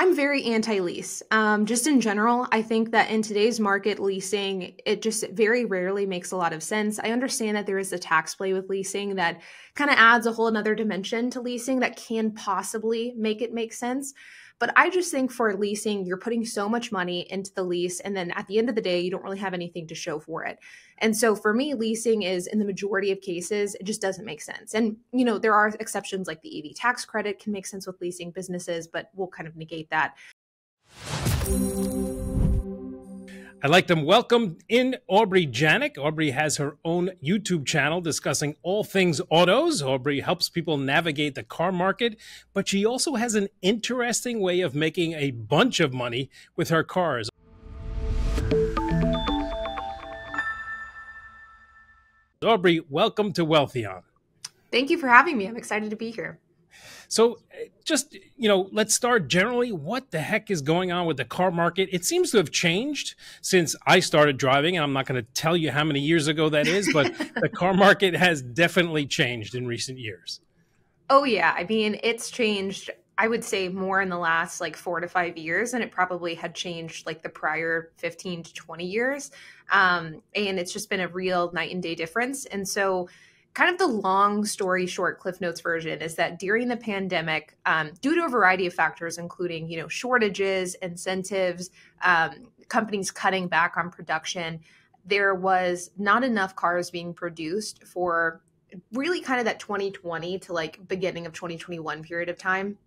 I'm very anti-lease. Just in general, I think that in today's market, leasing, it just very rarely makes a lot of sense. I understand that there is a tax play with leasing that kind of adds a whole another dimension to leasing that can possibly make it make sense. But I just think for leasing, you're putting so much money into the lease. And then at the end of the day, you don't really have anything to show for it. And so for me, leasing is in the majority of cases, it just doesn't make sense. And, there are exceptions like the EV tax credit can make sense with leasing businesses, but we'll kind of negate that. I'd like to welcome in Aubrey Janik. Aubrey has her own YouTube channel discussing all things autos. Aubrey helps people navigate the car market, but she also has an interesting way of making a bunch of money with her cars. Aubrey, welcome to Wealthion. Thank you for having me. I'm excited to be here. So just, let's start generally. What the heck is going on with the car market? It seems to have changed since I started driving, and I'm not going to tell you how many years ago that is, but the car market has definitely changed in recent years. Oh, yeah. I mean, it's changed, I would say, more in the last 4 to 5 years, and it probably had changed the prior 15 to 20 years. And it's just been a real night and day difference. And so kind of the long story short Cliff Notes version is that during the pandemic, due to a variety of factors, including, shortages, incentives, companies cutting back on production, there was not enough cars being produced for really kind of that 2020 to beginning of 2021 period of time.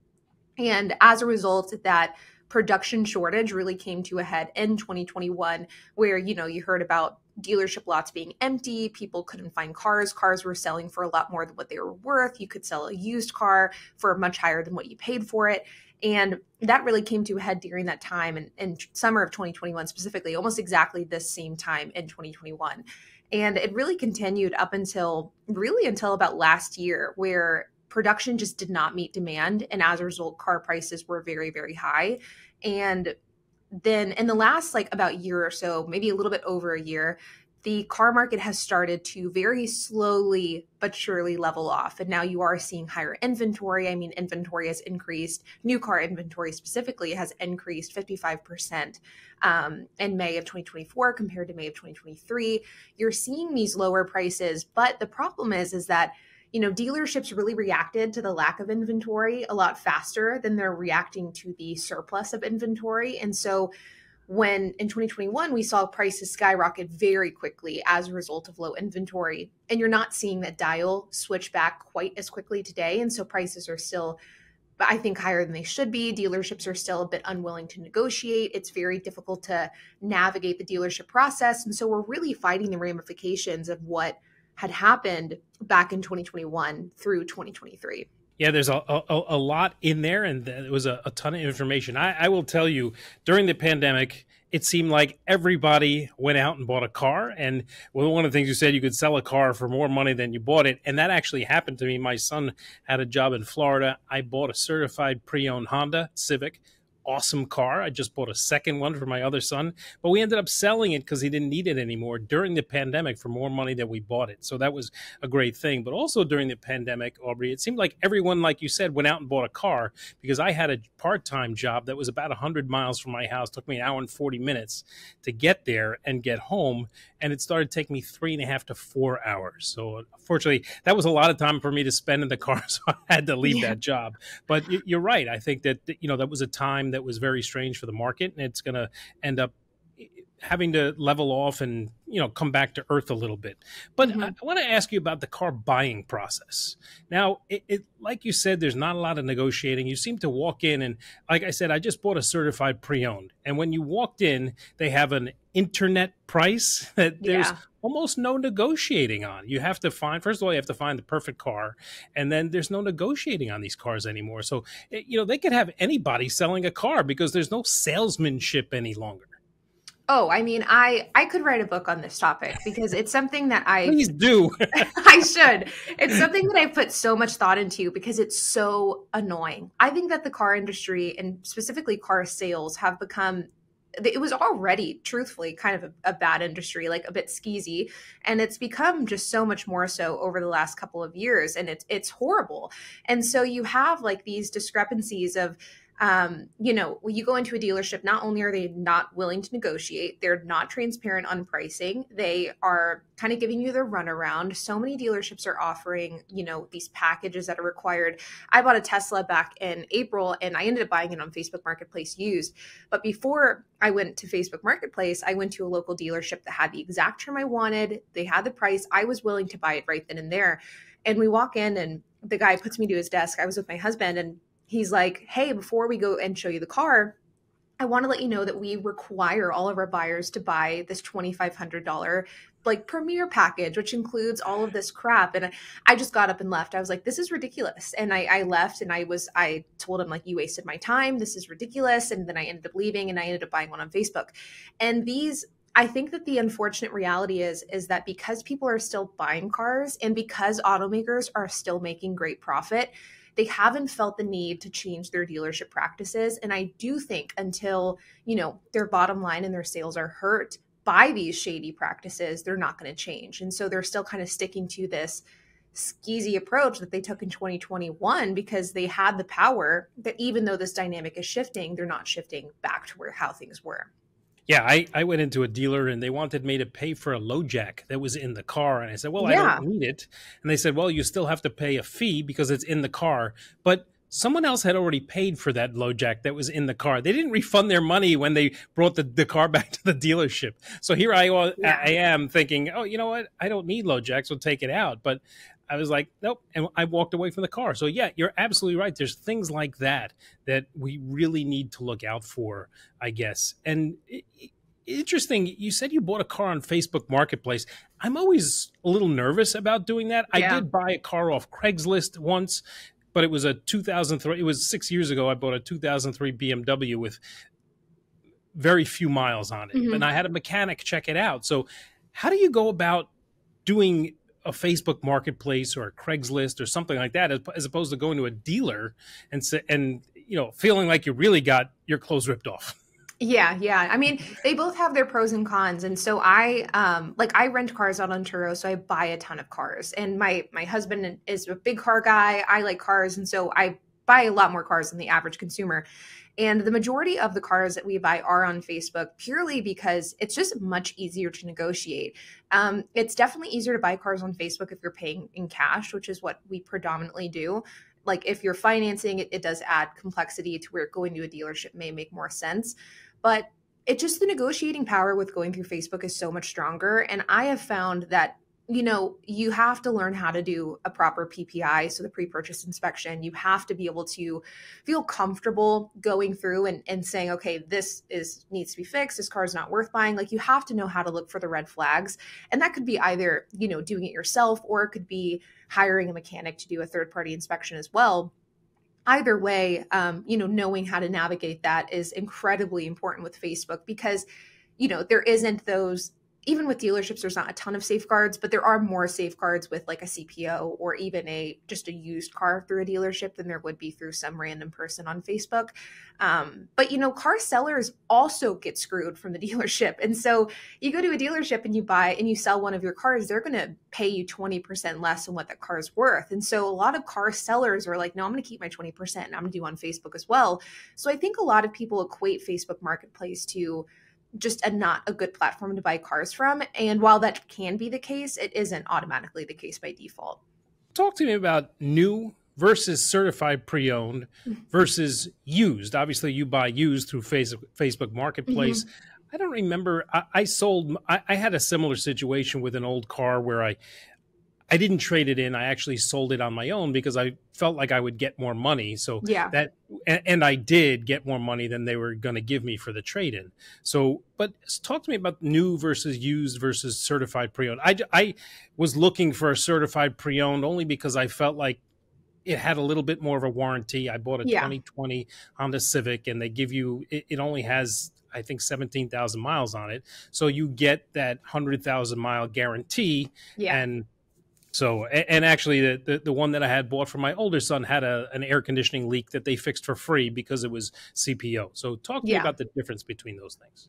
And as a result, that production shortage really came to a head in 2021, where, you heard about dealership lots being empty. People couldn't find cars. Cars were selling for a lot more than what they were worth. You could sell a used car for much higher than what you paid for it. And that really came to a head during that time in summer of 2021, specifically, almost exactly this same time in 2021. And it really continued up until about last year, where production just did not meet demand. And as a result, car prices were very, very high. And then in the last about year or so, maybe a little bit over a year, the car market has started to very slowly but surely level off. And now you are seeing higher inventory. I mean, inventory has increased. New car inventory specifically has increased 55% in May of 2024 compared to May of 2023. You're seeing these lower prices. But the problem is that dealerships really reacted to the lack of inventory a lot faster than they're reacting to the surplus of inventory. And so when in 2021, we saw prices skyrocket very quickly as a result of low inventory, and you're not seeing that dial switch back quite as quickly today. And so prices are still, I think, higher than they should be. Dealerships are still a bit unwilling to negotiate. It's very difficult to navigate the dealership process. And so we're really fighting the ramifications of what had happened back in 2021 through 2023. Yeah, there's a lot in there, and there was a ton of information. I will tell you, during the pandemic, it seemed like everybody went out and bought a car. And one of the things you said, you could sell a car for more money than you bought it. And that actually happened to me. My son had a job in Florida. I bought a certified pre-owned Honda Civic. Awesome car. I just bought a second one for my other son, but we ended up selling it because he didn't need it anymore during the pandemic for more money than we bought it. So that was a great thing. But also during the pandemic, Aubrey, it seemed like everyone, like you said, went out and bought a car, because I had a part-time job that was about 100 miles from my house. It took me an hour and 40 minutes to get there and get home. And it started taking me 3.5 to 4 hours. So unfortunately, that was a lot of time for me to spend in the car. So I had to leave that job. But you're right. I think that, that was a time that was very strange for the market, and it's going to end up having to level off and, come back to earth a little bit. But I want to ask you about the car buying process. Now, it like you said, there's not a lot of negotiating. You seem to walk in, and like I said, I just bought a certified pre-owned. And when you walked in, they have an internet price that there's almost no negotiating on. You have to find, first of all, you have to find the perfect car, and then there's no negotiating on these cars anymore. So, they could have anybody selling a car because there's no salesmanship any longer. Oh, I mean, I could write a book on this topic, because it's something that Please do. I should. It's something that I put so much thought into, because it's so annoying. I think that the car industry, and specifically car sales, have become, it was already, truthfully, kind of a bad industry, like a bit skeezy. And it's become just so much more so over the last couple of years. And it's horrible. And so you have these discrepancies of, When you go into a dealership, not only are they not willing to negotiate, they're not transparent on pricing. They are kind of giving you the runaround. So many dealerships are offering, these packages that are required. I bought a Tesla back in April and I ended up buying it on Facebook Marketplace used. But before I went to Facebook Marketplace, I went to a local dealership that had the exact trim I wanted. They had the price. I was willing to buy it right then and there. And we walk in and the guy puts me to his desk. I was with my husband and he's like, hey, before we go and show you the car, I want to let you know that we require all of our buyers to buy this $2,500 like premier package, which includes all of this crap. And I just got up and left. I was like, this is ridiculous. And I left and I told him like, you wasted my time. This is ridiculous. And then I ended up leaving and I ended up buying one on Facebook. And I think that the unfortunate reality is that because people are still buying cars and because automakers are still making great profit, they haven't felt the need to change their dealership practices. And I do think until, their bottom line and their sales are hurt by these shady practices, they're not going to change. And so they're still kind of sticking to this skeezy approach that they took in 2021 because they had the power that even though this dynamic is shifting, they're not shifting back to how things were. Yeah, I went into a dealer and they wanted me to pay for a low jack that was in the car. And I said, well, I don't need it. And they said, well, you still have to pay a fee because it's in the car. But someone else had already paid for that low jack that was in the car. They didn't refund their money when they brought the car back to the dealership. So here I am thinking, oh, you know what? I don't need low jacks. We'll take it out. But I was like, nope. And I walked away from the car. So yeah, you're absolutely right. There's things like that we really need to look out for, I guess. And interesting. You said you bought a car on Facebook Marketplace. I'm always a little nervous about doing that. Yeah. I did buy a car off Craigslist once, but it was a 2003. It was 6 years ago. I bought a 2003 BMW with very few miles on it. Mm-hmm. And I had a mechanic check it out. So how do you go about doing a Facebook Marketplace or a Craigslist or something like that, as opposed to going to a dealer and feeling like you really got your clothes ripped off? Yeah. I mean, they both have their pros and cons. And so I rent cars out on Turo, so I buy a ton of cars. And my husband is a big car guy. I like cars. And so I buy a lot more cars than the average consumer. And the majority of the cars that we buy are on Facebook purely because it's just much easier to negotiate. It's definitely easier to buy cars on Facebook if you're paying in cash, which is what we predominantly do. Like if you're financing, it does add complexity to where going to a dealership may make more sense. But the negotiating power with going through Facebook is so much stronger. And I have found that, you have to learn how to do a proper PPI. So the pre-purchase inspection, you have to be able to feel comfortable going through and saying, okay, this needs to be fixed. This car is not worth buying. Like you have to know how to look for the red flags. And that could be either, doing it yourself, or it could be hiring a mechanic to do a third-party inspection as well. Either way, knowing how to navigate that is incredibly important with Facebook because, there isn't those, even with dealerships, there's not a ton of safeguards, but there are more safeguards with like a CPO or even just a used car through a dealership than there would be through some random person on Facebook. But car sellers also get screwed from the dealership. And so you go to a dealership and you buy and you sell one of your cars, they're going to pay you 20% less than what that car is worth. And so a lot of car sellers are like, no, I'm going to keep my 20% and I'm going to do on Facebook as well. So I think a lot of people equate Facebook Marketplace to just not a good platform to buy cars from. And while that can be the case, it isn't automatically the case by default. Talk to me about new versus certified pre-owned versus used. Obviously, you buy used through Facebook Marketplace. Mm-hmm. I don't remember. I had a similar situation with an old car where I didn't trade it in. I actually sold it on my own because I felt like I would get more money. So and I did get more money than they were going to give me for the trade-in. So, but talk to me about new versus used versus certified pre-owned. I was looking for a certified pre-owned only because I felt like it had a little bit more of a warranty. I bought a 2020 Honda Civic and they give you, it only has, I think, 17,000 miles on it. So you get that 100,000 mile guarantee. And so, and actually the one that I had bought for my older son had an air conditioning leak that they fixed for free because it was CPO. So talk to me about the difference between those things.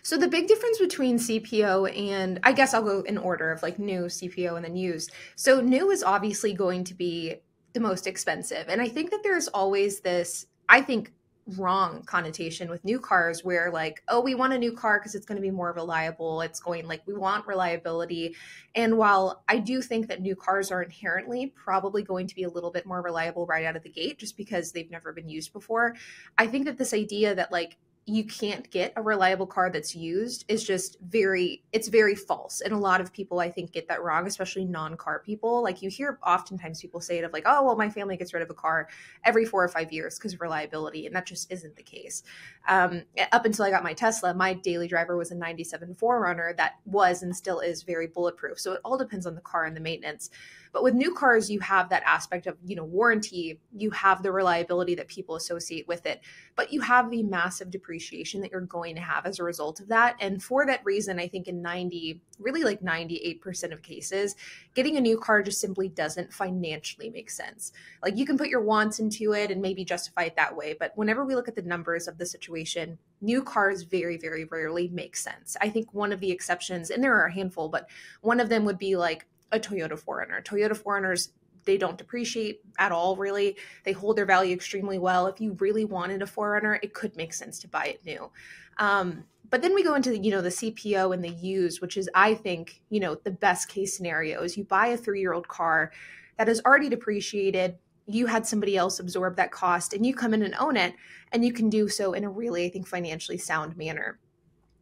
So the big difference between CPO and, I guess I'll go in order of like new, CPO, and then used. So new is obviously going to be the most expensive. And I think that there's always this, I think wrong connotation with new cars where like, oh, we want a new car because it's going to be more reliable. It's going like we want reliability. And while I do think that new cars are inherently probably going to be a little bit more reliable right out of the gate just because they've never been used before, I think that this idea that like you can't get a reliable car that's used is just it's very false. And a lot of people, I think, get that wrong, especially non-car people. Like you hear oftentimes people say it of like, oh, well, my family gets rid of a car every 4 or 5 years because of reliability. And that just isn't the case. Up until I got my Tesla, my daily driver was a 97 4Runner that was and still is very bulletproof. So it all depends on the car and the maintenance. But with new cars, you have that aspect of, warranty, you have the reliability that people associate with it, but you have the massive depreciation that you're going to have as a result of that. And for that reason, I think in 98% of cases, getting a new car just simply doesn't financially make sense. Like you can put your wants into it and maybe justify it that way. But whenever we look at the numbers of the situation, new cars very, very rarely make sense. I think one of the exceptions, and there are a handful, but one of them would be like a Toyota 4Runner. Toyota 4Runners, they don't depreciate at all, really. They hold their value extremely well. If you really wanted a 4Runner, it could make sense to buy it new. But then we go into, the CPO and the used, which is, I think, the best case scenario is you buy a 3-year-old car that is already depreciated. You had somebody else absorb that cost and you come in and own it, and you can do so in a really, I think, financially sound manner.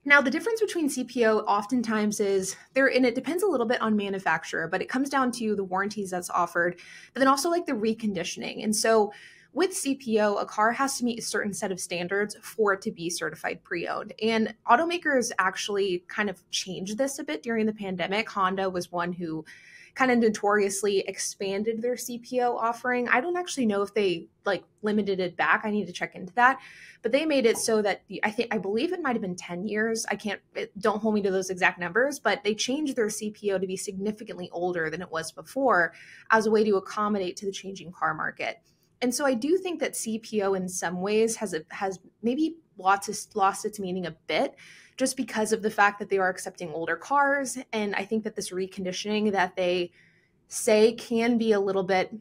Now, the difference between CPO oftentimes is and it depends a little bit on manufacturer, but it comes down to the warranties that's offered, but then also like the reconditioning. And so with CPO, a car has to meet a certain set of standards for it to be certified pre-owned. And automakers actually kind of changed this a bit during the pandemic. Honda was one who kind of notoriously expanded their CPO offering. I don't actually know if they like limited it back. I need to check into that. But they made it so that I believe it might have been 10 years. Don't hold me to those exact numbers, but they changed their CPO to be significantly older than it was before as a way to accommodate to the changing car market. And so I do think that CPO in some ways has maybe lost its meaning a bit, just because of the fact that they are accepting older cars. And I think that this reconditioning that they say can be a little bit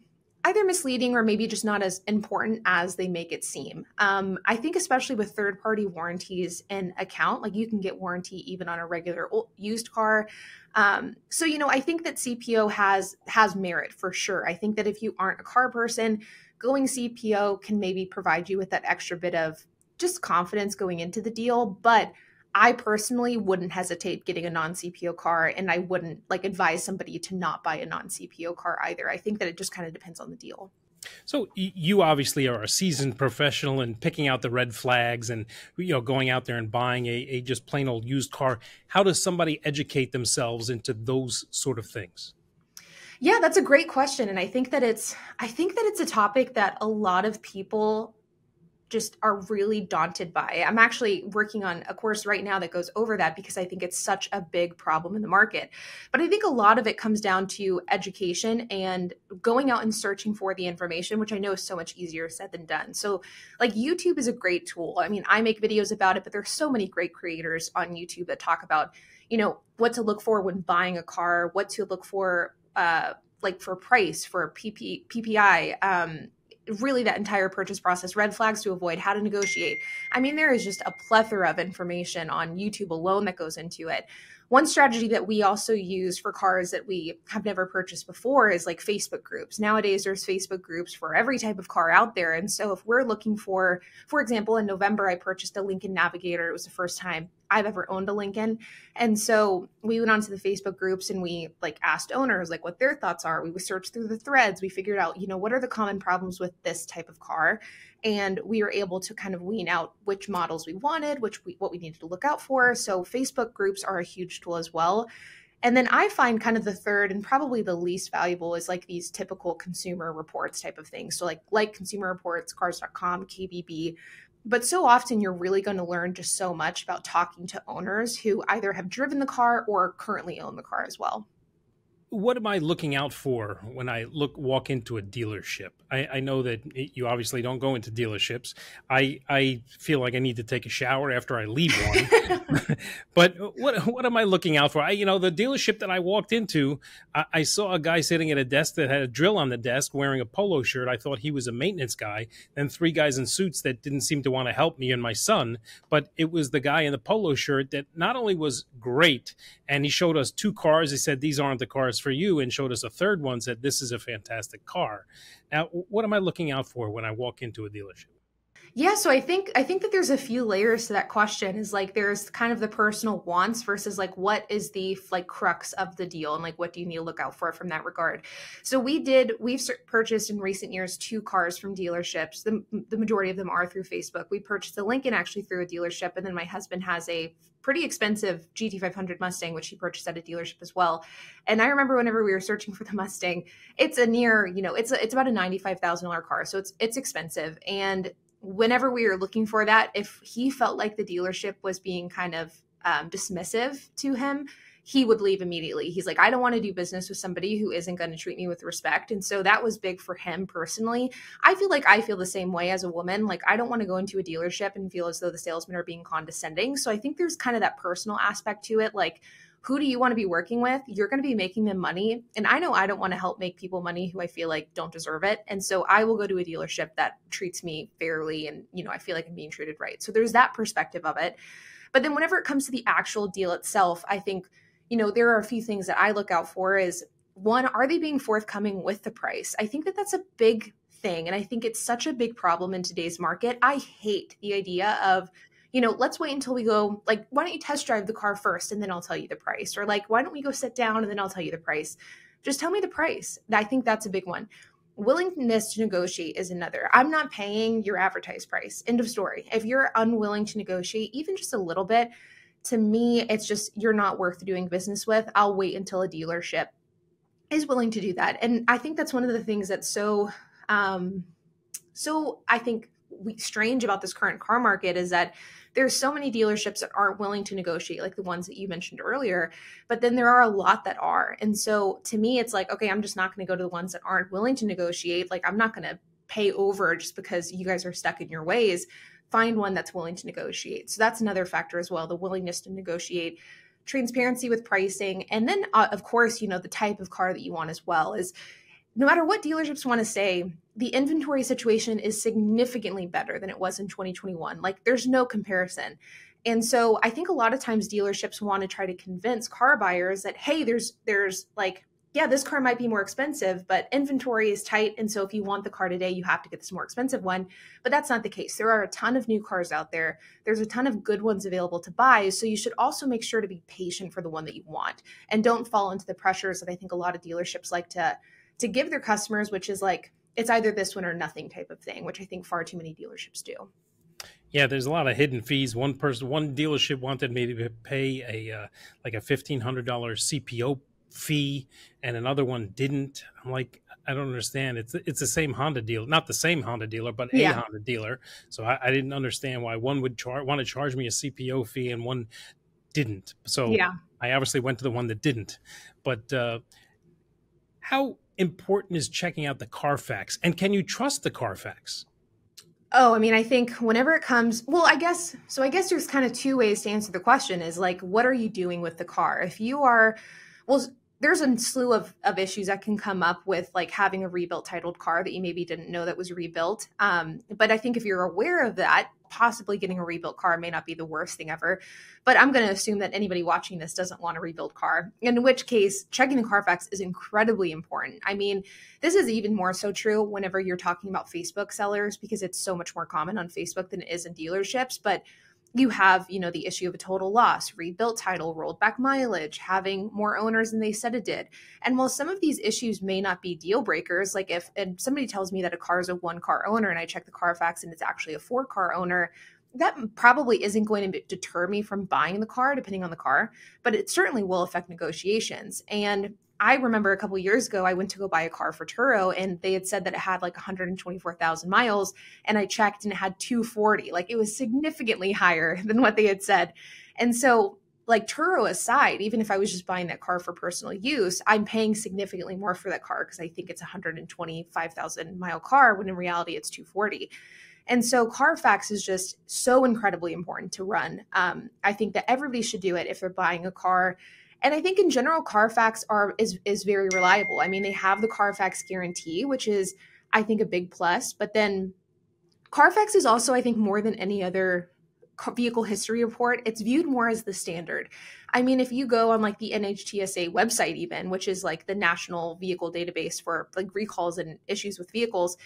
either misleading or maybe just not as important as they make it seem. I think especially with third-party warranties in account, like you can get warranty even on a regular used car. So, I think that CPO has merit for sure. I think that if you aren't a car person, going CPO can maybe provide you with that extra bit of just confidence going into the deal. But I personally wouldn't hesitate getting a non-CPO car, and I wouldn't advise somebody to not buy a non-CPO car either. I think that it just kind of depends on the deal. So you obviously are a seasoned professional in picking out the red flags and going out there and buying a just plain old used car. How does somebody educate themselves into those sort of things? Yeah, that's a great question, and I think that it's a topic that a lot of people just are really daunted by. I'm actually working on a course right now that goes over that because I think it's such a big problem in the market. But I think a lot of it comes down to education and going out and searching for the information, which I know is so much easier said than done. So YouTube is a great tool. I mean, I make videos about it, but there's so many great creators on YouTube that talk about, what to look for when buying a car, what to look for, for price, for PPI, really that entire purchase process, red flags to avoid, how to negotiate. I mean, there is just a plethora of information on YouTube alone that goes into it. One strategy that we also use for cars that we have never purchased before is Facebook groups. Nowadays, there's Facebook groups for every type of car out there. And so if we're looking for example, in November, I purchased a Lincoln Navigator. It was the first time I've ever owned a Lincoln. And so we went onto the Facebook groups and we asked owners what their thoughts are. We searched through the threads. We figured out, what are the common problems with this type of car? And we were able to kind of wean out which models we wanted, what we needed to look out for. So Facebook groups are a huge tool as well. And then I find kind of the third and probably the least valuable is these typical consumer reports type of things. So like Consumer Reports, Cars.com, KBB. But so often you're really going to learn just so much about talking to owners who either have driven the car or currently own the car as well. what am I looking out for when I walk into a dealership? I know that you obviously don't go into dealerships. I feel like I need to take a shower after I leave one. But what am I looking out for? The dealership that I walked into, I saw a guy sitting at a desk that had a drill on the desk wearing a polo shirt. I thought he was a maintenance guy. Then three guys in suits that didn't seem to want to help me and my son. But it was the guy in the polo shirt that not only was great, and he showed us two cars. He said, these aren't the cars for you, and showed us a third one, said, this is a fantastic car. Now, what am I looking out for when I walk into a dealership? Yeah, so I think that there's a few layers to that question. Is like there's kind of the personal wants versus like what is the like crux of the deal, and like what do you need to look out for from that regard. So we've purchased in recent years 2 cars from dealerships. The majority of them are through Facebook. We purchased the Lincoln actually through a dealership, and then my husband has a pretty expensive GT500 Mustang, which he purchased at a dealership as well. And I remember whenever we were searching for the Mustang, it's a near, it's about a $95,000 car, so it's expensive. And whenever we were looking for that, if he felt like the dealership was being kind of dismissive to him, he would leave immediately. He's like, I don't want to do business with somebody who isn't going to treat me with respect. And so that was big for him personally. I feel like I feel the same way as a woman. Like, I don't want to go into a dealership and feel as though the salesmen are being condescending. So I think there's kind of that personal aspect to it. Like, who do you want to be working with? You're going to be making them money. And I know I don't want to help make people money who I feel like don't deserve it. And so I will go to a dealership that treats me fairly and, I feel like I'm being treated right. So there's that perspective of it. But then whenever it comes to the actual deal itself, I think, there are a few things that I look out for is, one, are they being forthcoming with the price? I think that that's a big thing. And I think it's such a big problem in today's market. I hate the idea of, let's wait until we go, like, why don't you test drive the car first and then I'll tell you the price? Or like, why don't we go sit down and then I'll tell you the price? Just tell me the price. I think that's a big one. Willingness to negotiate is another. I'm not paying your advertised price. End of story. If you're unwilling to negotiate, even just a little bit, to me, it's just, you're not worth doing business with. I'll wait until a dealership is willing to do that. And I think that's one of the things that's so I think strange about this current car market is that there's so many dealerships that aren't willing to negotiate, like the ones that you mentioned earlier, but then there are a lot that are. And so to me, it's like, okay, I'm just not going to go to the ones that aren't willing to negotiate. Like, I'm not going to pay over just because you guys are stuck in your ways. Find one that's willing to negotiate. So that's another factor as well, the willingness to negotiate, transparency with pricing. And then of course, the type of car that you want as well is, no matter what dealerships want to say, the inventory situation is significantly better than it was in 2021. Like, there's no comparison. And so I think a lot of times dealerships want to try to convince car buyers that, hey, there's like, yeah, this car might be more expensive, but inventory is tight. And so if you want the car today, you have to get this more expensive one. But that's not the case. There are a ton of new cars out there. There's a ton of good ones available to buy. So you should also make sure to be patient for the one that you want and don't fall into the pressures that I think a lot of dealerships like to give their customers, which is like, it's either this one or nothing type of thing, which I think far too many dealerships do. Yeah, there's a lot of hidden fees. One dealership wanted me to pay a $1,500 CPO fee, and another one didn't. I'm like, I don't understand. It's the same Honda dealer, not the same Honda dealer, but a Honda dealer. So I didn't understand why one would want to charge me a CPO fee and one didn't. So I obviously went to the one that didn't. But how important is checking out the Carfax, and can you trust the Carfax? Oh, I mean, I think whenever it comes, I guess there's kind of 2 ways to answer the question is like, what are you doing with the car? If you are, there's a slew of issues that can come up with like having a rebuilt titled car that you maybe didn't know that was rebuilt. But I think if you're aware of that, possibly getting a rebuilt car may not be the worst thing ever. But I'm going to assume that anybody watching this doesn't want a rebuilt car, in which case checking the Carfax is incredibly important. I mean, this is even more so true whenever you're talking about Facebook sellers, because it's so much more common on Facebook than it is in dealerships. But you have, the issue of a total loss, rebuilt title, rolled back mileage, having more owners than they said it did. And while some of these issues may not be deal breakers, like if somebody tells me that a car is a 1-car owner and I check the Carfax and it's actually a 4-car owner, that probably isn't going to deter me from buying the car, depending on the car, but it certainly will affect negotiations. And I remember a couple of years ago, I went to go buy a car for Turo, and they had said that it had like 124,000 miles, and I checked and it had 240. Like, it was significantly higher than what they had said. And so like Turo aside, even if I was just buying that car for personal use, I'm paying significantly more for that car because I think it's a 125,000 mile car when in reality it's 240. And so Carfax is just so incredibly important to run. I think that everybody should do it if they're buying a car. And I think in general, Carfax is very reliable. I mean, they have the Carfax guarantee, which is, I think, a big plus. But then Carfax is also, I think, more than any other vehicle history report, it's viewed more as the standard. I mean, if you go on like the NHTSA website, even, which is like the national vehicle database for like recalls and issues with vehicles,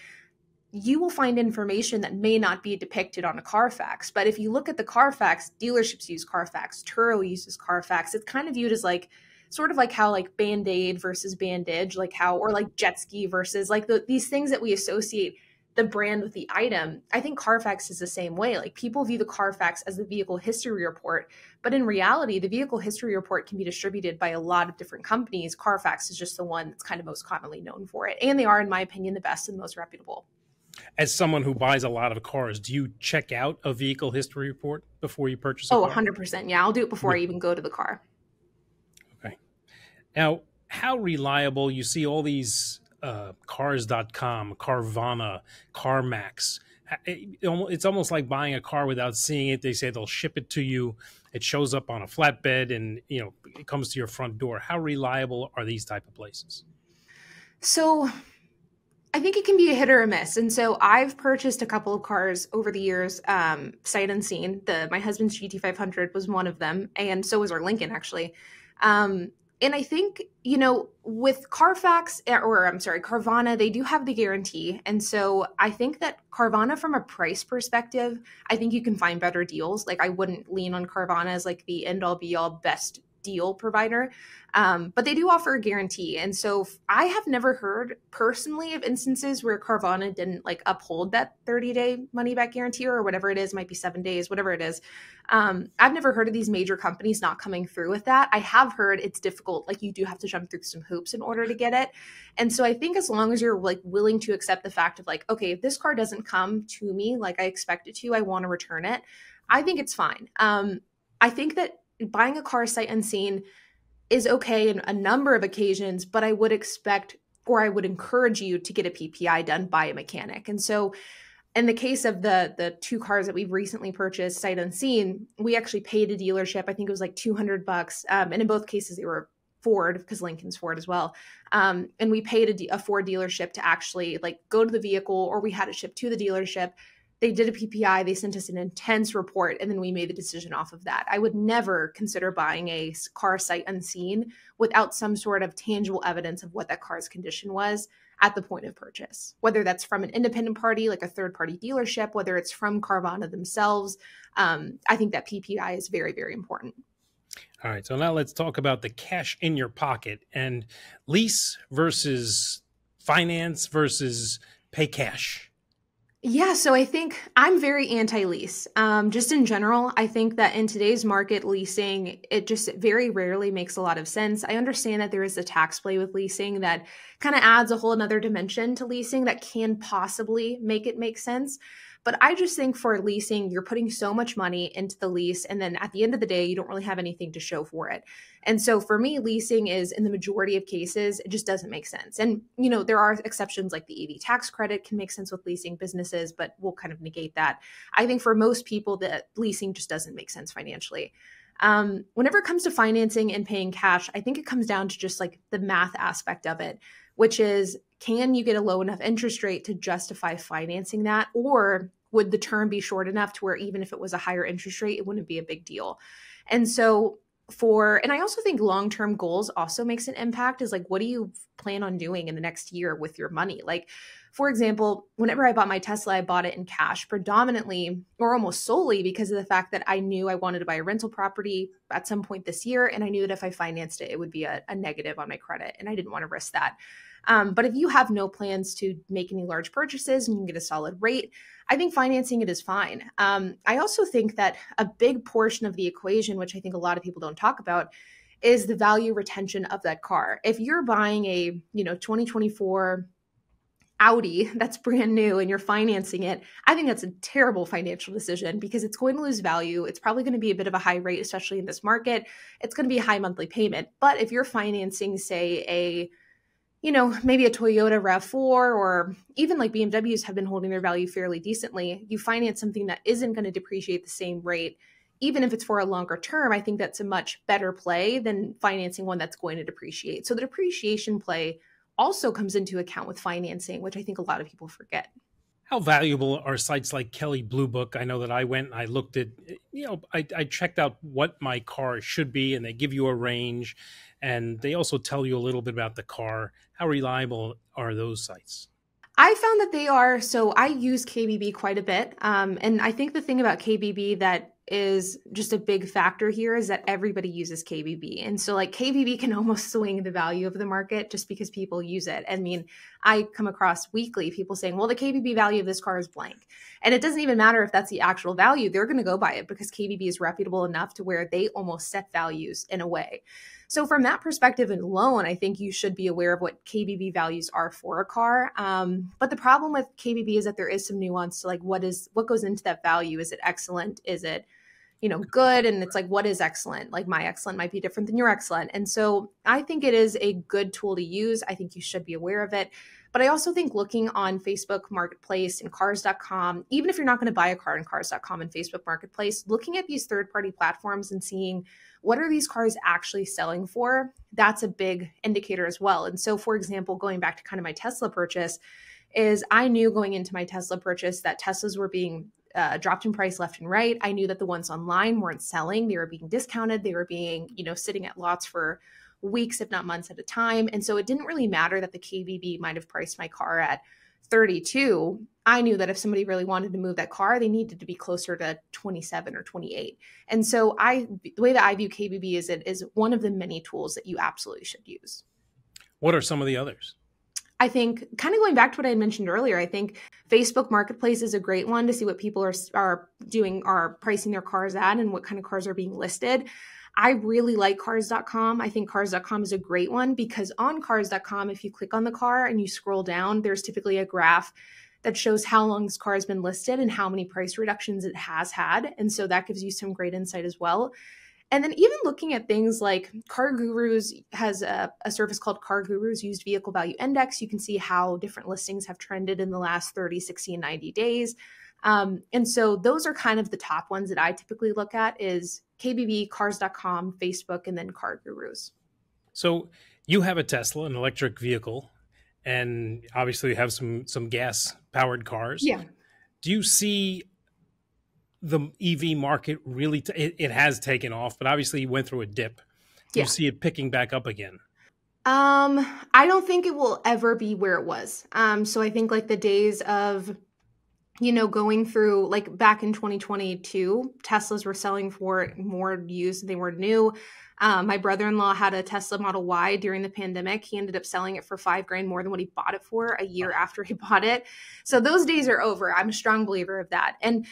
you will find information that may not be depicted on a Carfax. But if you look at the Carfax, dealerships use Carfax, Turo uses Carfax. It's kind of viewed as like sort of like how like Band-Aid versus bandage, like how, or like jet ski versus like these things that we associate the brand with the item. I think Carfax is the same way. Like people view the Carfax as the vehicle history report, but in reality, the vehicle history report can be distributed by a lot of different companies. Carfax is just the one that's kind of most commonly known for it. And they are, in my opinion, the best and most reputable. As someone who buys a lot of cars, do you check out a vehicle history report before you purchase a car? 100%. Yeah, I'll do it before I even go to the car. Okay. Now, how reliable, you see all these cars.com, Carvana, CarMax. It's almost like buying a car without seeing it. They say they'll ship it to you. It shows up on a flatbed and, you know, it comes to your front door. How reliable are these type of places? So I think it can be a hit or a miss. And so I've purchased a couple of cars over the years, sight unseen. My husband's GT500 was one of them. And so was our Lincoln, actually. And I think, you know, with Carvana, they do have the guarantee. And so I think that Carvana, from a price perspective, I think you can find better deals. Like I wouldn't lean on Carvana as like the end all be all best deal provider. But they do offer a guarantee. And so I have never heard personally of instances where Carvana didn't like uphold that 30-day money back guarantee or whatever it is, might be 7 days, whatever it is. I've never heard of these major companies not coming through with that. I have heard it's difficult. Like you do have to jump through some hoops in order to get it. And so I think as long as you're like willing to accept the fact of like, okay, if this car doesn't come to me like I expect it to, I want to return it. I think it's fine. I think that buying a car sight unseen is okay in a number of occasions, but I would expect, or I would encourage you to get a PPI done by a mechanic. And so in the case of the two cars that we've recently purchased sight unseen, we actually paid a dealership. I think it was like $200. And in both cases, they were Ford, because Lincoln's Ford as well. And we paid a Ford dealership to actually like go to the vehicle, or we had it shipped to the dealership. They did a PPI, they sent us an intense report, and then we made the decision off of that. I would never consider buying a car sight unseen without some sort of tangible evidence of what that car's condition was at the point of purchase, whether that's from an independent party, like a third-party dealership, whether it's from Carvana themselves. I think that PPI is very, very important. All right, so now let's talk about the cash in your pocket and lease versus finance versus pay cash. Yeah, so I think I'm very anti-lease. Just in general, I think that in today's market, leasing, it just very rarely makes a lot of sense. I understand that there is a tax play with leasing that kind of adds a whole another dimension to leasing that can possibly make it make sense. But I just think for leasing, you're putting so much money into the lease, and then at the end of the day, you don't really have anything to show for it. And so for me, leasing is, in the majority of cases, it just doesn't make sense. And, you know, there are exceptions like the EV tax credit can make sense with leasing businesses, but we'll kind of negate that. I think for most people, that leasing just doesn't make sense financially. Whenever it comes to financing and paying cash, I think it comes down to just like the math aspect of it, which is, can you get a low enough interest rate to justify financing that? Or would the term be short enough to where even if it was a higher interest rate, it wouldn't be a big deal? And so and I also think long-term goals also makes an impact, is like, what do you plan on doing in the next year with your money? Like, for example, whenever I bought my Tesla, I bought it in cash predominantly or almost solely because of the fact that I knew I wanted to buy a rental property at some point this year. And I knew that if I financed it, it would be a negative on my credit. And I didn't want to risk that. But if you have no plans to make any large purchases and you can get a solid rate, I think financing it is fine. I also think that a big portion of the equation, which I think a lot of people don't talk about, is the value retention of that car. If you're buying a 2024 Audi that's brand new and you're financing it, I think that's a terrible financial decision because it's going to lose value. It's probably going to be a bit of a high rate, especially in this market. It's going to be a high monthly payment. But if you're financing, say, maybe a Toyota RAV4 or even like BMWs have been holding their value fairly decently, you finance something that isn't going to depreciate the same rate, even if it's for a longer term, I think that's a much better play than financing one that's going to depreciate. So the depreciation play also comes into account with financing, which I think a lot of people forget. How valuable are sites like Kelley Blue Book? I know that I went and I looked at, I checked out what my car should be, and they give you a range, and they also tell you a little bit about the car. How reliable are those sites? I found that they are. So I use KBB quite a bit. And I think the thing about KBB that is just a big factor here is that everybody uses KBB. And so like KBB can almost swing the value of the market just because people use it. I mean, I come across weekly people saying, well, the KBB value of this car is blank. And it doesn't even matter if that's the actual value. They're going to go by it because KBB is reputable enough to where they almost set values in a way. So from that perspective alone, I think you should be aware of what KBB values are for a car. But the problem with KBB is that there is some nuance to like what goes into that value. Is it excellent? Is it good? And it's like, what is excellent? Like my excellent might be different than your excellent. And so I think it is a good tool to use. I think you should be aware of it. But I also think looking on Facebook Marketplace and cars.com, even if you're not going to buy a car in cars.com and Facebook Marketplace, looking at these third-party platforms and seeing what are these cars actually selling for, that's a big indicator as well. And so, for example, going back to kind of my Tesla purchase, is I knew going into my Tesla purchase that Teslas were being dropped in price left and right. I knew that the ones online weren't selling. They were being discounted. They were being, sitting at lots for weeks, if not months at a time. And so it didn't really matter that the KBB might have priced my car at 32. I knew that if somebody really wanted to move that car, they needed to be closer to 27 or 28. And so the way that I view KBB is it is one of the many tools that you absolutely should use. What are some of the others? I think kind of going back to what I mentioned earlier, I think Facebook Marketplace is a great one to see what people are pricing their cars at and what kind of cars are being listed. I really like cars.com. I think cars.com is a great one because on cars.com, if you click on the car and you scroll down, there's typically a graph that shows how long this car has been listed and how many price reductions it has had. And so that gives you some great insight as well. And then even looking at things like Car Gurus has a service called Car Gurus Used Vehicle Value Index. You can see how different listings have trended in the last 30, 60, and 90 days. And so those are kind of the top ones that I typically look at is KBB, cars.com, Facebook, and then Car Gurus. So you have a Tesla, an electric vehicle, and obviously you have some gas-powered cars. Yeah. Do you see the EV market really, it has taken off, but obviously you went through a dip. Do you see it picking back up again? I don't think it will ever be where it was. So I think like the days of, going through like back in 2022, Teslas were selling for more used than they were new. My brother-in-law had a Tesla Model Y during the pandemic. He ended up selling it for $5,000 more than what he bought it for a year after he bought it. So those days are over. I'm a strong believer of that. And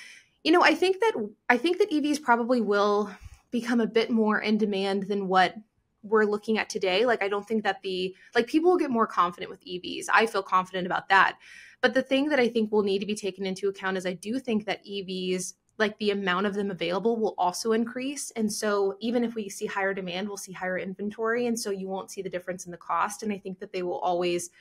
I think that EVs probably will become a bit more in demand than what we're looking at today. Like, I don't think that people will get more confident with EVs. I feel confident about that. But the thing that I think will need to be taken into account is I do think that EVs, like the amount of them available will also increase. And so even if we see higher demand, we'll see higher inventory. And so you won't see the difference in the cost. And I think that they will always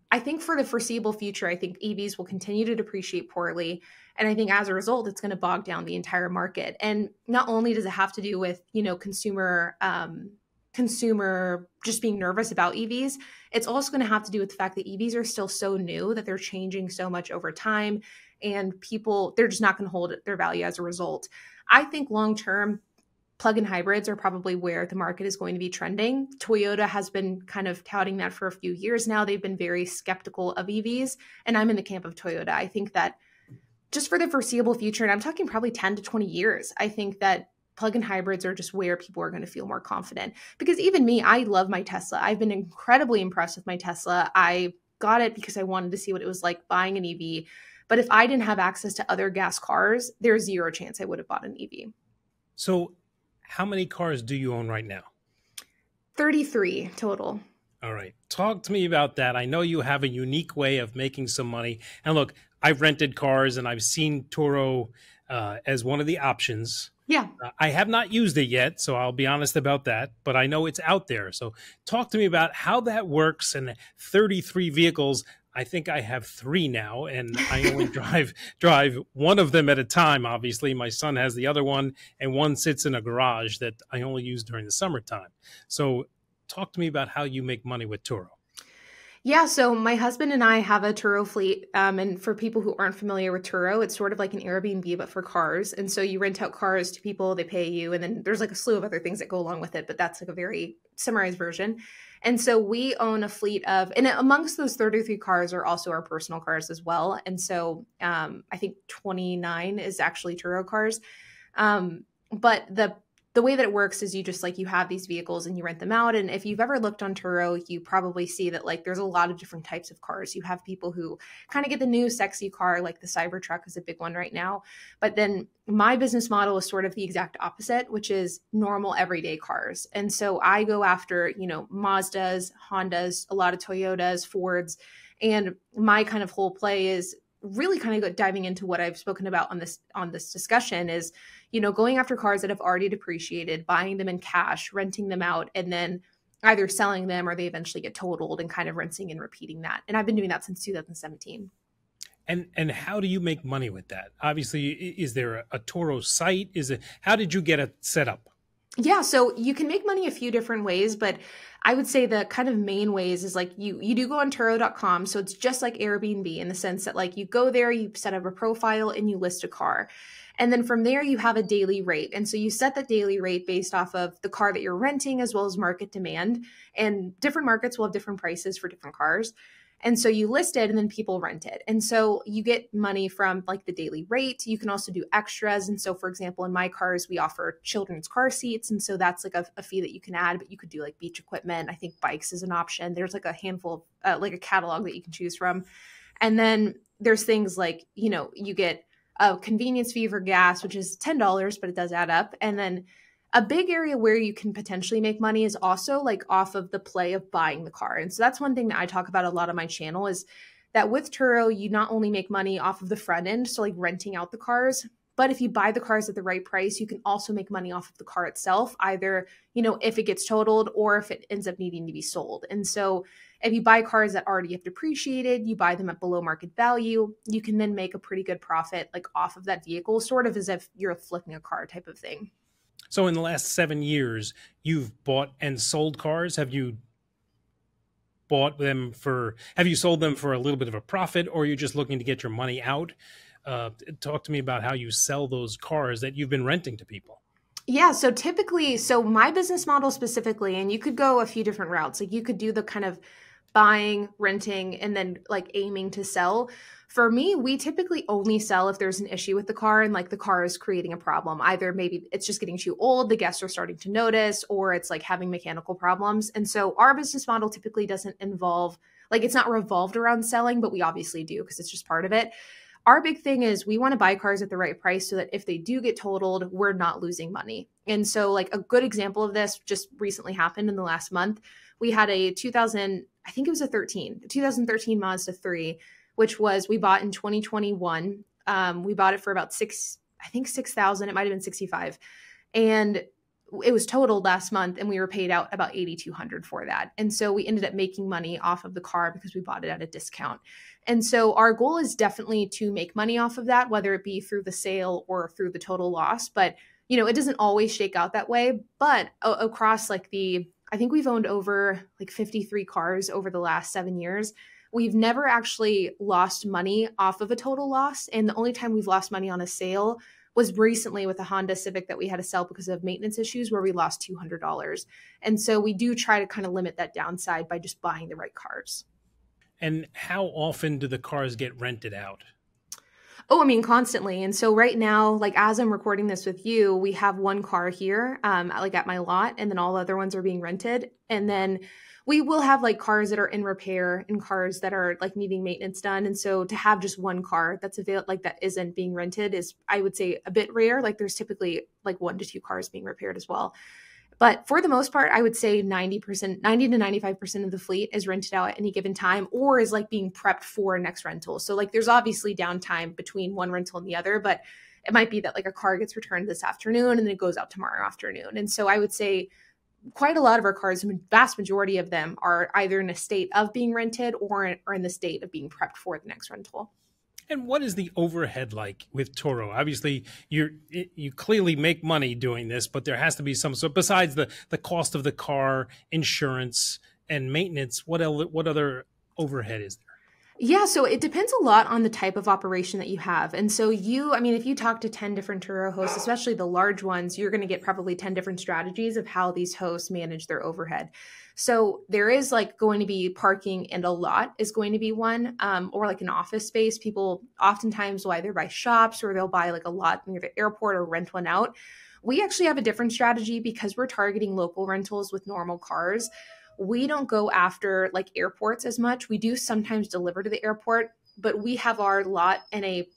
I think for the foreseeable future, I think EVs will continue to depreciate poorly. And I think as a result, it's going to bog down the entire market. And not only does it have to do with, consumer just being nervous about EVs, it's also going to have to do with the fact that EVs are still so new that they're changing so much over time. And they're just not going to hold their value as a result. I think long-term, plug-in hybrids are probably where the market is going to be trending. Toyota has been kind of touting that for a few years now. They've been very skeptical of EVs, and I'm in the camp of Toyota. I think that just for the foreseeable future, and I'm talking probably 10 to 20 years, I think that plug-in hybrids are just where people are going to feel more confident. Because even me, I love my Tesla. I've been incredibly impressed with my Tesla. I got it because I wanted to see what it was like buying an EV. But if I didn't have access to other gas cars, there's zero chance I would have bought an EV. So how many cars do you own right now? 33 total. All right. Talk to me about that. I know you have a unique way of making some money. And look, I've rented cars and I've seen Turo as one of the options. Yeah. I have not used it yet, so I'll be honest about that, but I know it's out there. So talk to me about how that works and 33 vehicles. I think I have three now, and I only drive one of them at a time. Obviously, my son has the other one, and one sits in a garage that I only use during the summertime. So talk to me about how you make money with Turo. Yeah, so my husband and I have a Turo fleet. And for people who aren't familiar with Turo, it's sort of like an Airbnb, but for cars. And so you rent out cars to people, they pay you, and then there's like a slew of other things that go along with it, but that's like a very summarized version. And so we own a fleet of, and amongst those 33 cars are also our personal cars as well. And so I think 29 is actually Turo cars. But the way that it works is you just like you have these vehicles and you rent them out. And if you've ever looked on Turo, you probably see that like there's a lot of different types of cars. You have people who kind of get the new sexy car, like the Cybertruck is a big one right now. But then my business model is sort of the exact opposite, which is normal everyday cars. And so I go after, Mazdas, Hondas, a lot of Toyotas, Fords. And my kind of whole play is really kind of diving into what I've spoken about on this discussion is, going after cars that have already depreciated, buying them in cash, renting them out, and then either selling them or they eventually get totaled and kind of rinsing and repeating that. And I've been doing that since 2017. And how do you make money with that? Obviously, is there a Turo site? How did you get it set up? Yeah, so you can make money a few different ways, but I would say the kind of main ways is like you do go on Turo.com. So it's just like Airbnb in the sense that like you go there, you set up a profile and you list a car. And then from there, you have a daily rate. And so you set that daily rate based off of the car that you're renting as well as market demand. And different markets will have different prices for different cars. And so you list it and then people rent it. And so you get money from like the daily rate. You can also do extras. And so, for example, in my cars, we offer children's car seats. And so that's like a fee that you can add, but you could do like beach equipment. I think bikes is an option. There's like a handful of like a catalog that you can choose from. And then there's things like, you get a convenience fee for gas, which is $10, but it does add up. And then a big area where you can potentially make money is also like off of the play of buying the car. And so that's one thing that I talk about a lot on my channel is that with Turo, you not only make money off of the front end, so like renting out the cars, but if you buy the cars at the right price, you can also make money off of the car itself, either, if it gets totaled or if it ends up needing to be sold. And so if you buy cars that already have depreciated, you buy them at below market value, you can then make a pretty good profit like off of that vehicle, sort of as if you're flipping a car type of thing. So in the last 7 years, you've bought and sold cars. Have you sold them for a little bit of a profit, or are you just looking to get your money out? Talk to me about how you sell those cars that you've been renting to people. Yeah, so typically, my business model specifically, and you could go a few different routes. Like you could do the kind of buying, renting, and then like aiming to sell. For me, we typically only sell if there's an issue with the car and like the car is creating a problem. Either maybe it's just getting too old, the guests are starting to notice, or it's like having mechanical problems. And so our business model typically doesn't involve, like it's not revolved around selling, but we obviously do because it's just part of it. Our big thing is we want to buy cars at the right price so that if they do get totaled, we're not losing money. And so like a good example of this just recently happened in the last month. We had a 2013 Mazda 3, which we bought in 2021. We bought it for about 6,000. It might've been 65. And it was totaled last month and we were paid out about 8,200 for that. And so we ended up making money off of the car because we bought it at a discount. And so our goal is definitely to make money off of that, whether it be through the sale or through the total loss. But, it doesn't always shake out that way. But across I think we've owned over like 53 cars over the last 7 years. We've never actually lost money off of a total loss. And the only time we've lost money on a sale was recently with a Honda Civic that we had to sell because of maintenance issues where we lost $200. And so we do try to kind of limit that downside by just buying the right cars. And how often do the cars get rented out? Oh, I mean, constantly. And so right now, like as I'm recording this with you, we have one car here, like at my lot, and then all other ones are being rented. And then we will have like cars that are in repair and cars that are like needing maintenance done. And so to have just one car that's available, like that isn't being rented is, I would say, a bit rare. Like there's typically like 1 to 2 cars being repaired as well. But for the most part, I would say 90%, 90 to 95% of the fleet is rented out at any given time or is like being prepped for a next rental. So like there's obviously downtime between one rental and the other, but it might be that like a car gets returned this afternoon and then it goes out tomorrow afternoon. And so I would say quite a lot of our cars, the vast majority of them, are either in a state of being rented or in the state of being prepped for the next rental. And what is the overhead like with Turo? Obviously, you clearly make money doing this, but there has to be some. So besides the cost of the car, insurance, and maintenance, what other overhead is there? Yeah, so it depends a lot on the type of operation that you have. And so if you talk to 10 different Turo hosts, especially the large ones, you're going to get probably 10 different strategies of how these hosts manage their overhead. So there is like going to be parking, and a lot is going to be one, or like an office space. People oftentimes will either buy shops or they'll buy like a lot near the airport or rent one out. We actually have a different strategy because we're targeting local rentals with normal cars. We don't go after like airports as much. We do sometimes deliver to the airport, but we have our lot in a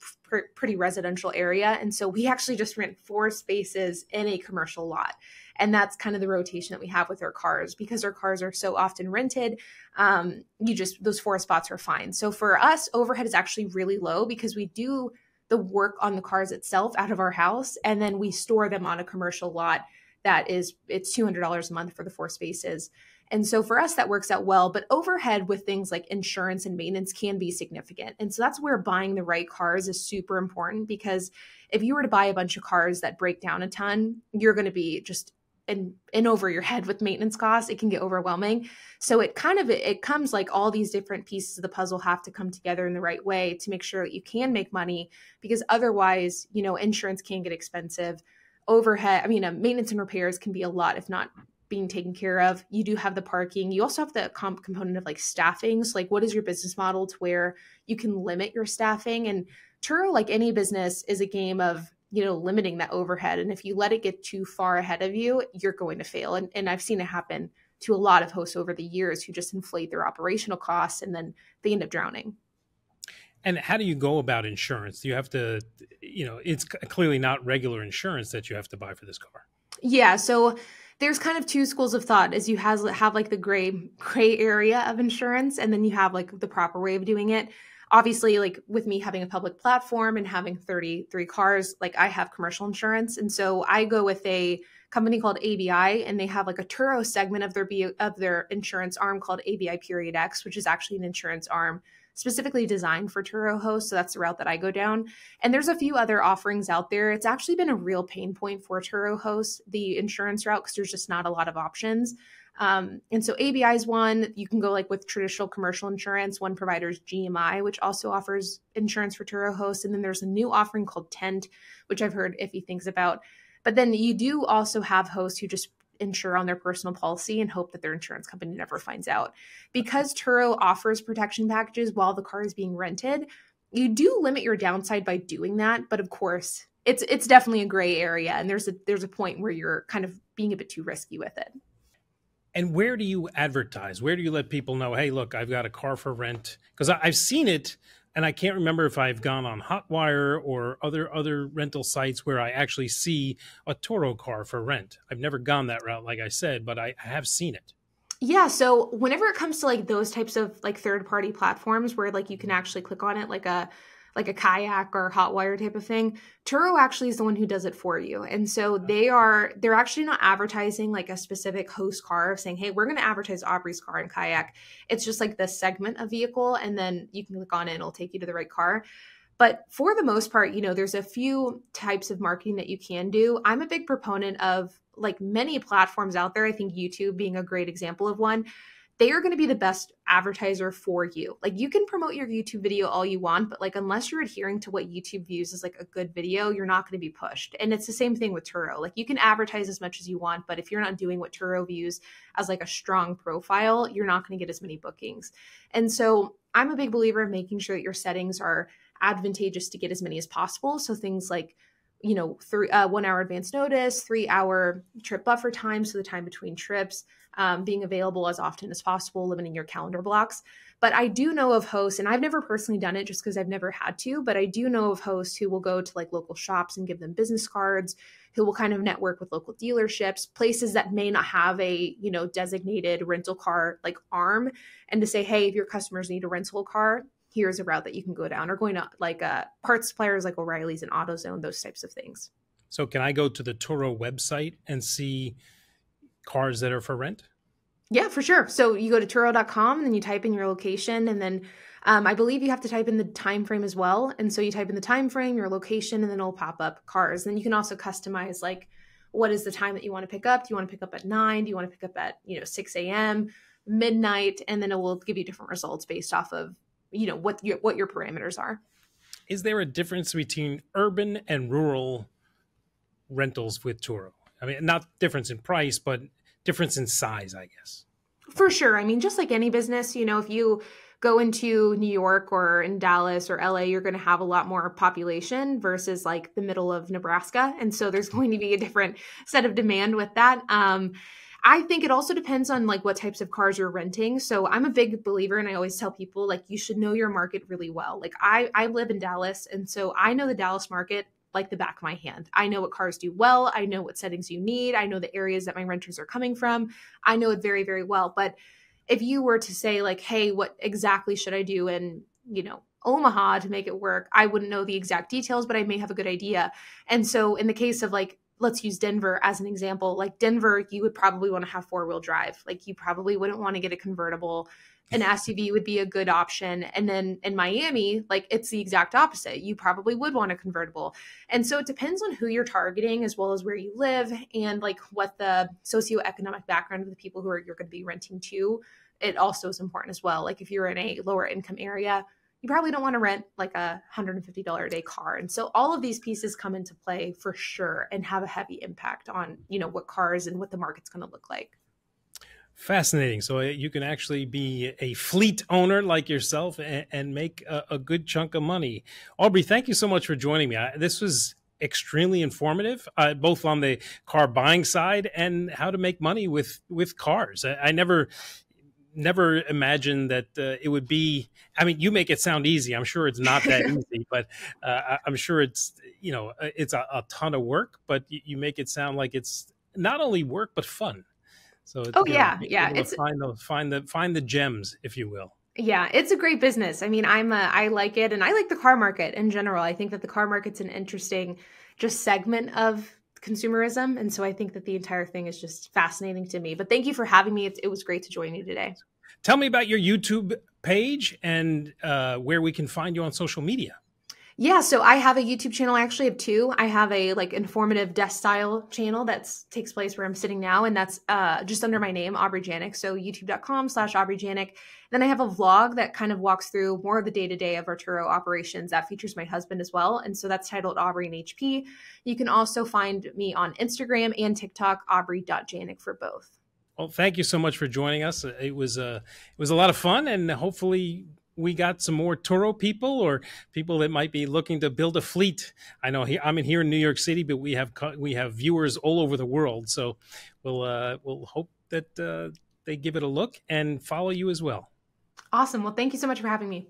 pretty residential area. And so we actually just rent 4 spaces in a commercial lot. And that's kind of the rotation that we have with our cars because our cars are so often rented. Those 4 spots are fine. So for us, overhead is actually really low because we do the work on the cars itself out of our house. And then we store them on a commercial lot it's $200 a month for the 4 spaces. And so for us, that works out well. But overhead with things like insurance and maintenance can be significant. And so that's where buying the right cars is super important, because if you were to buy a bunch of cars that break down a ton, you're going to be just in over your head with maintenance costs. It can get overwhelming. So it comes like all these different pieces of the puzzle have to come together in the right way to make sure that you can make money, because otherwise, insurance can get expensive. Overhead, maintenance and repairs can be a lot, if not being taken care of. You do have the parking. You also have the component of like staffing. So like, what is your business model to where you can limit your staffing? And Turo, like any business, is a game of, limiting that overhead. And if you let it get too far ahead of you, you're going to fail. And I've seen it happen to a lot of hosts over the years who just inflate their operational costs and then they end up drowning. And how do you go about insurance? Do you have to, it's clearly not regular insurance that you have to buy for this car. Yeah. So there's kind of 2 schools of thought, as you have like the gray area of insurance, and then you have like the proper way of doing it. Obviously, like with me having a public platform and having 33 cars, like I have commercial insurance. And so I go with a company called ABI, and they have like a Turo segment of their insurance arm called ABI.X, which is actually an insurance arm specifically designed for Turo hosts. So that's the route that I go down. And there's a few other offerings out there. It's actually been a real pain point for Turo hosts, the insurance route, because there's just not a lot of options. And so ABI is one. You can go like with traditional commercial insurance. One provider is GMI, which also offers insurance for Turo hosts. And then there's a new offering called Tent, which I've heard iffy things about. But then you do also have hosts who just insure on their personal policy and hope that their insurance company never finds out. Because Turo offers protection packages while the car is being rented, you do limit your downside by doing that. But of course, it's definitely a gray area, and there's a point where you're kind of being a bit too risky with it. And where do you advertise? Where do you let people know, hey, look, I've got a car for rent? Because I've seen it, and I can't remember if I've gone on Hotwire or other rental sites where I actually see a Turo car for rent. I've never gone that route, like I said, but I have seen it. Yeah. So whenever it comes to like those types of like third-party platforms where like you can actually click on it like a kayak or Hotwire type of thing, Turo actually is the one who does it for you. And so they're actually not advertising like a specific host car saying, hey, we're going to advertise Aubrey's car and kayak. It's just like the segment of vehicle. And then you can click on it and it'll take you to the right car. But for the most part, there's a few types of marketing that you can do. I'm a big proponent of like many platforms out there. I think YouTube being a great example of one. They are going to be the best advertiser for you. Like you can promote your YouTube video all you want, but like unless you're adhering to what YouTube views as like a good video, you're not going to be pushed. And it's the same thing with Turo. Like you can advertise as much as you want, but if you're not doing what Turo views as like a strong profile, you're not going to get as many bookings. And so I'm a big believer in making sure that your settings are advantageous to get as many as possible. So things like 1 hour advance notice, 3 hour trip buffer time, so the time between trips, being available as often as possible, limiting your calendar blocks. But I do know of hosts, and I've never personally done it just because I've never had to, but I do know of hosts who will go to like local shops and give them business cards, who will kind of network with local dealerships, places that may not have a, designated rental car like arm, and to say, hey, if your customers need a rental car, here's a route that you can go down, or going to like parts suppliers like O'Reilly's and AutoZone, those types of things. So can I go to the Turo website and see cars that are for rent? Yeah, for sure. So you go to Turo.com and then you type in your location, and then I believe you have to type in the time frame as well. And so you type in the time frame, your location, and then it'll pop up cars. Then you can also customize like what is the time that you want to pick up. Do you want to pick up at 9? Do you want to pick up at 6 a.m., midnight? And then it will give you different results based off of what your parameters are. Is there a difference between urban and rural rentals with Turo? I mean, not difference in price, but difference in size, I guess. For sure. I mean, just like any business, if you go into New York or in Dallas or LA, you're going to have a lot more population versus like the middle of Nebraska. And so there's going to be a different set of demand with that. I think it also depends on like what types of cars you're renting. So I'm a big believer, and I always tell people like you should know your market really well. Like I live in Dallas, and so I know the Dallas market like the back of my hand. I know what cars do well. I know what settings you need. I know the areas that my renters are coming from. I know it very, very well. But if you were to say like, hey, what exactly should I do in, Omaha to make it work? I wouldn't know the exact details, but I may have a good idea. And so in the case of like, let's use Denver as an example, like Denver, you would probably want to have 4-wheel drive. Like you probably wouldn't want to get a convertible. An SUV would be a good option. And then in Miami, like it's the exact opposite. You probably would want a convertible. And so it depends on who you're targeting, as well as where you live and like what the socioeconomic background of the people you're going to be renting to. It also is important as well. Like if you're in a lower income area, you probably don't want to rent like a $150 a day car. And so all of these pieces come into play for sure and have a heavy impact on, what cars and what the market's going to look like. Fascinating. So you can actually be a fleet owner like yourself and make a good chunk of money. Aubrey, thank you so much for joining me. This was extremely informative, both on the car buying side and how to make money with cars. I never imagined that it would be, I mean, you make it sound easy. I'm sure it's not that easy, but I'm sure it's, it's a ton of work, but you make it sound like it's not only work, but fun. So it's find the gems, if you will. Yeah, it's a great business. I mean, I like it, and I like the car market in general. I think that the car market's an interesting just segment of consumerism, and so I think that the entire thing is just fascinating to me. But thank you for having me. It was great to join you today. Tell me about your YouTube page and where we can find you on social media. Yeah, so I have a YouTube channel. I actually have two. I have a like informative desk style channel that takes place where I'm sitting now, and that's just under my name, Aubrey Janik. So youtube.com/Aubrey Janik. Then I have a vlog that kind of walks through more of the day-to-day of our Turo operations that features my husband as well. And so that's titled Aubrey and HP. You can also find me on Instagram and TikTok, Aubrey.Janik for both. Well, thank you so much for joining us. It was a lot of fun, and hopefully we got some more Turo people or people that might be looking to build a fleet. I know I'm here in New York City, but we have viewers all over the world. So we'll hope that they give it a look and follow you as well. Awesome. Well, thank you so much for having me.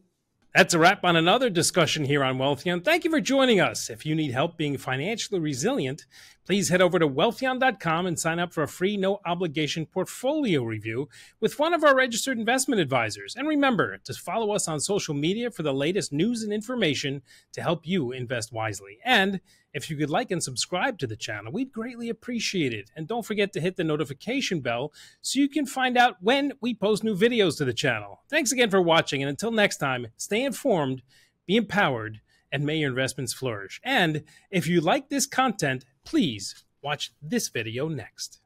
That's a wrap on another discussion here on Wealthion. Thank you for joining us. If you need help being financially resilient, please head over to wealthion.com and sign up for a free, no-obligation portfolio review with one of our registered investment advisors. And remember to follow us on social media for the latest news and information to help you invest wisely. And if you could like and subscribe to the channel, we'd greatly appreciate it. And don't forget to hit the notification bell so you can find out when we post new videos to the channel. Thanks again for watching, and until next time, stay informed, be empowered, and may your investments flourish. And if you like this content, please watch this video next.